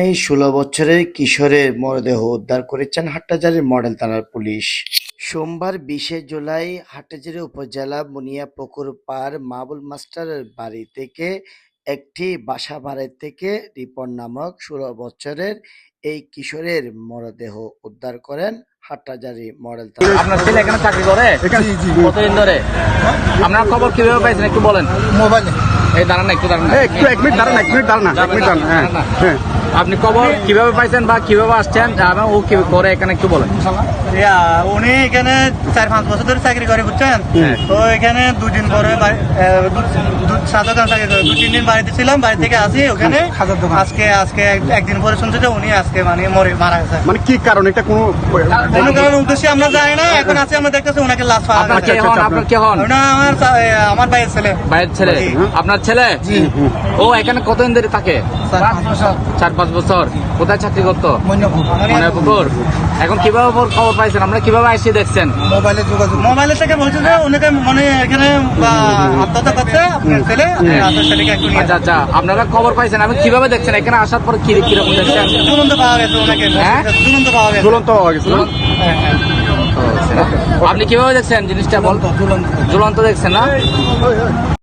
এই ১৬ বছরের কিশোরের মরদেহ উদ্ধার করেছেন হাটহাজারী মডেল থানার পুলিশ। সোমবার ২০শে জুলাই হাটহাজারী উপজেলা মুনিয়াপুকুর পাড় মাহবুব মাস্টারের বাড়ি থেকে একটি বাসা বাড়ি থেকে রিপন নামক ১৬ বছরের এই কিশোরের মরদেহ উদ্ধার করেন হাটহাজারী মডেল থানা। আপনার ছেলে এখানে চাকরি করে? কতদিন ধরে? আপনার খবর কিভাবে পাইছেন একটু বলেন। মোবাইলে। এই দাঁড়ান না, একটু দাঁড়ান না। এক মিনিট দাঁড়ান না। হ্যাঁ। আপনি খবর কিভাবে পাইছেন বা কিভাবে আসছেন এবং ও কি করে এখানে একটু বলেন। উনি এখানে ৪-৫ বছর ধরে চাকরি করে, বুঝছেন? তো এখানে দুদিন পরে চা দোকান চাকরি করে ২-৩ দিন বাড়িতে ছিলাম, বাড়ি থেকে আসি ওখানে আজকে একদিন পরে শুনছি যে উনি আজকে মানে মারা গেছে। মানে কি কারণ, এটা কোনো কারণ উদ্দেশ্যে আমরা জানি না। এখন আছে আমরা দেখতেছি ওনাকে লাশ পাওয়া আপনার কে গেছে। হন? আপনার কে হন? ওটা আমার ভাইয়ের ছেলে। ভাইয়ের ছেলে? আপনার ছেলে? ও এখানে কতদিন ধরে থাকে? ৪-৫ বছর। কোথায় চাকরি করতো? মনিয়াপুকুর। এখন কিভাবে খবর পাইছেন? আমরা কিভাবে এসে দেখছেন? মোবাইলের থেকে বলছে যে উনাকে মানে এখানে আত্মহত্যা করছে আপনার ছেলে। আপনার ছেলেকে একটু নিয়ে আচ্ছা, আপনারা খবর পাইছেন, আমি কিভাবে দেখছেন? এখানে আসার পর কিরকম দেখছেন? ঝুলন্ত পাওয়া গেছে ওনাকে। হ্যাঁ? ঝুলন্ত পাওয়া গেছে। ঝুলন্ত হয়ে গেছিল। আপনি কিভাবে দেখছেন জিনিসটা? ঝুলন্ত দেখছেন না?